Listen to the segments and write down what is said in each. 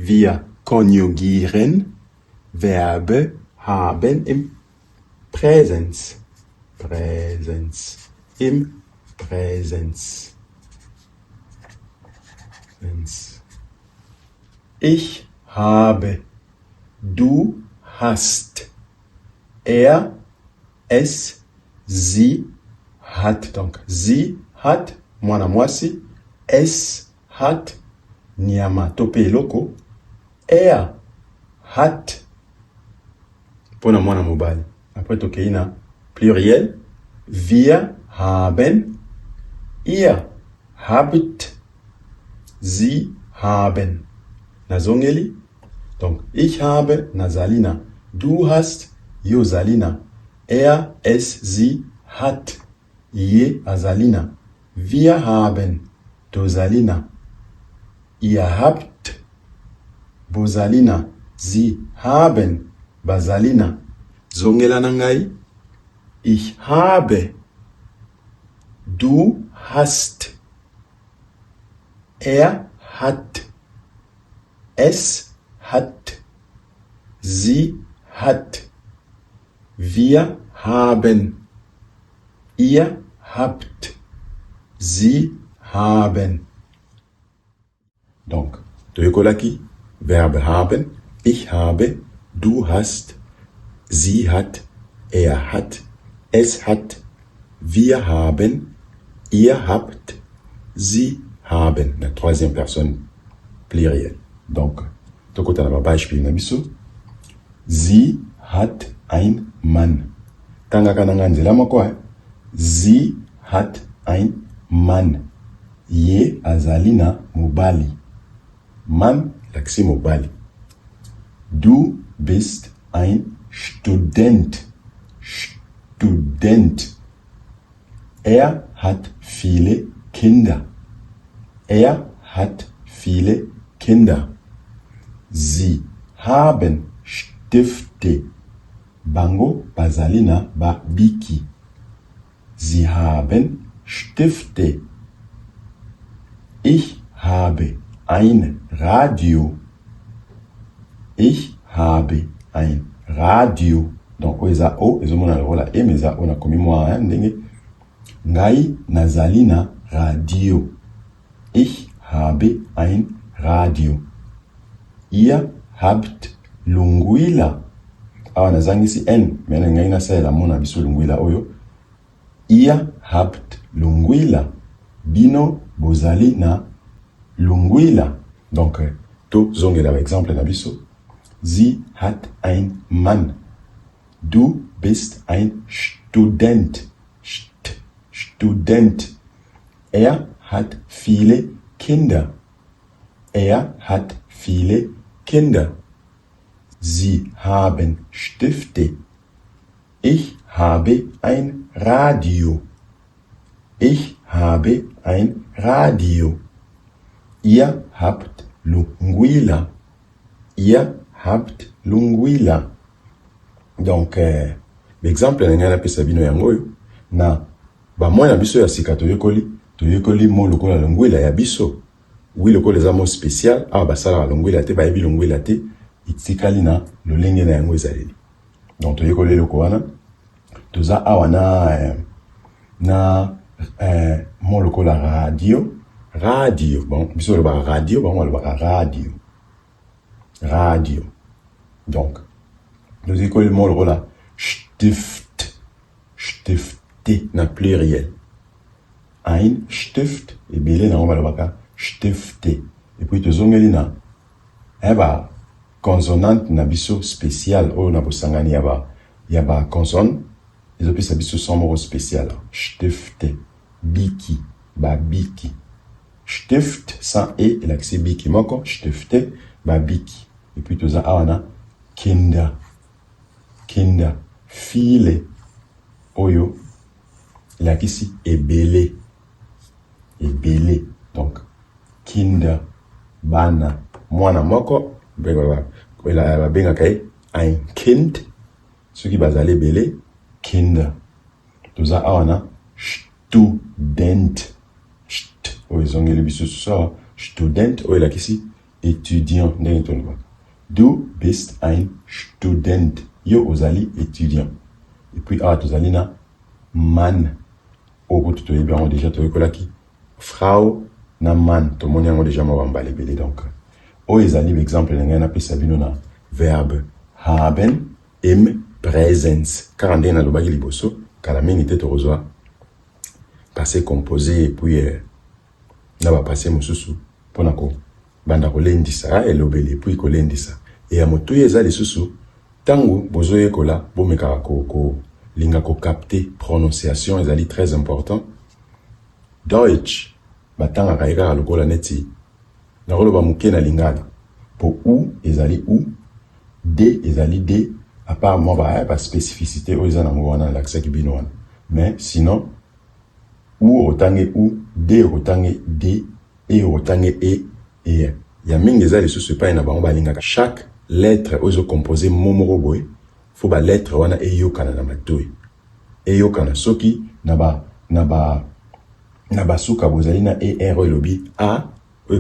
Wir konjugieren Verbe haben im Präsens. Präsens. Im Präsens. Ich habe. Du hast. Er, es, sie hat. Donc, sie hat. Mwana mwasi. Es hat. Nyama tope loko. Er hat. Pona mwana mobile. Après tokeina pluriel. Wir haben. Ihr habt. Sie haben. Nazongeli. Donc, ich habe Nazalina. Du hast Josalina. Er, es, sie hat. Je Azalina. Wir haben Tosalina. Ihr habt Bosalina. Sie haben Basalina. Zongela nangai. Ich habe. Du hast. Er hat. Es hat. Sie hat. Wir haben. Ihr habt. Sie haben. Donc, toyokolaki, Verbe haben, ich habe, du hast, sie hat, er hat, es hat, wir haben, ihr habt, sie haben. La troisième personne pluriel. Donc, tokota na Beispiel na biso. Sie hat ein Mann. Tanga kananga nzela moko. Sie hat ein Mann. Ye azalina mobali. Mann laksi mobali. Du bist ein Student. Student. Er hat viele Kinder. Er hat viele Kinder. Sie haben Stifte. Bango bazalina ba biki. Sie haben Stifte. Ich habe ein Radio. Ich habe ein Radio. Donc, oeza o, ezomona lokola e, meza o na komi mwa ndenge. Ngai nazalina radio. Ich habe ein Radio. Ihr habt lunguila. Awa nazangisi en, mena ngai na saela mona biso lunguila oyo. Ihr habt lunguila. Bino bozali na lunguila. Donc, to zongela exemple na biso. Sie hat ein Mann. Du bist ein Student. Student. Er hat viele Kinder. Er hat viele Kinder. Sie haben Stifte. Ich habe ein Radio. Ich habe ein Radio. Ihr habt lunguila. Ihr habt lunguila. Donc, l'exemple na pesa bino yango na ba mwana biso ya sika toyekoli mo lokola lunguila ya biso. Oui, lokola les amo spécial a basala lunguila te ba yebi lunguila te itikali na lolenge na yango ezaleli. Donc toyekoli loko wana toza awa na mo lokola radio. Bon, biso le ba radio, bon le ba radio. Donc nous écoles mo lokola Stift. Stifte na pluriel. Ein Stift et belé na ngoma lobaka Stifte. Et puis tozongeli na consonante na biso spécial o na bosangani yaba consonne ezopesa biso son moko spécial. Stifte. Biki. Biki. Stift sans e l'accès biki moko. Stifte. Biki. Et puis toza awana Kinder. Viele. Oyo. Lakisi ebele. Donc, Kinder. Bana. Mwana moko. Benga kai. Ein Kind. Ce qui bazale ebele. Kinder. Toza awana Student. Oyo zongeli biso so. Student. Oyo lakisi étudiant. Du bist ein Student. Yo ozali étudiant. Et puis, tozali na man. Oko tutoyebi yango déjà toyekolaki. Frau na man. Tomoni yango déjà mabambala ebele. Donc, ezali exemple na pesa bino na verbe haben im Präsens. Car en na lobaki liboso, kala mingi te tozwa passé composé et puis na ba passé mususu pona ko banda ko lendisa elobeli puis ko lendisa. Et amoto yeza lisusu tango bozoye kola bomeka ko linga ko capter prononciation ezali très important. Deutsch batanga kaika lokola neti na koloba muke na lingala. Pour ou ezali ou, de ezali de, à part moi ba spécificité o ezana mo wana l'accent ki bino wana. Mais sinon ou otange ou, de otange de, et otange et ya mingi ezali sous pas na bango balinga. Chaque lettre ozo composé momoro boy, faut ba lettre wana eyokana na matoi. Eyokana soki na ba suka bozali na er elobi a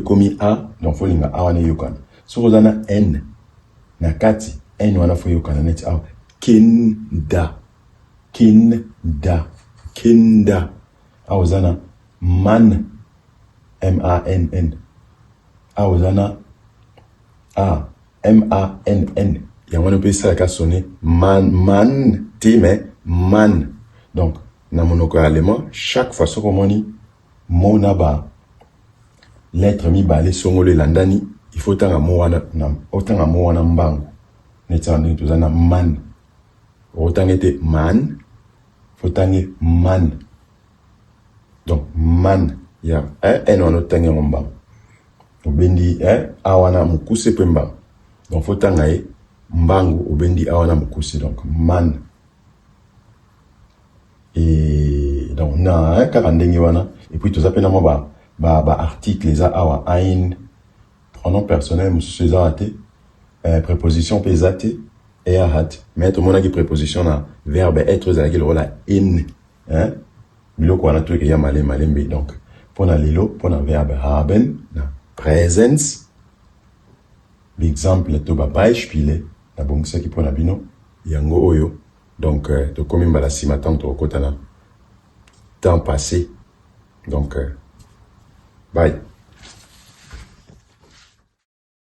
komi a, donc faut linga a wana eyokana. So ozana n na kati n wana fo yokana neti aw kinda aw ozana man mann aw ozana mann yango ne peut ça ka sonner man mais man. Donc na monoko allemand chaque fois so komoni mona ba lettre mi balé songolo landani. Il faut tanga mo wana mbangu neti andi tozana man otangete man faut tangi man. Donc man ya en on otangi mbangu obendi awana mukuse pe mbangu. Donc faut tanga mbangu obendi awana mukuse. Donc man. Et donc na kaka ndenge wana. Et puis tout ça pe na mo ba article za awa ein pronom personnel monsieur zate préposition pesate et hat. Mais tout le monde a qui préposition na verbe être za qui le rôle in biloko wana to ya malembe. Donc pour na lelo pour na verbe haben na presence l'exemple to ba beispiele na bongisa ki pour na bino yango oyo. Donc to komi mbala sima tant to kota na temps passé. Donc bye.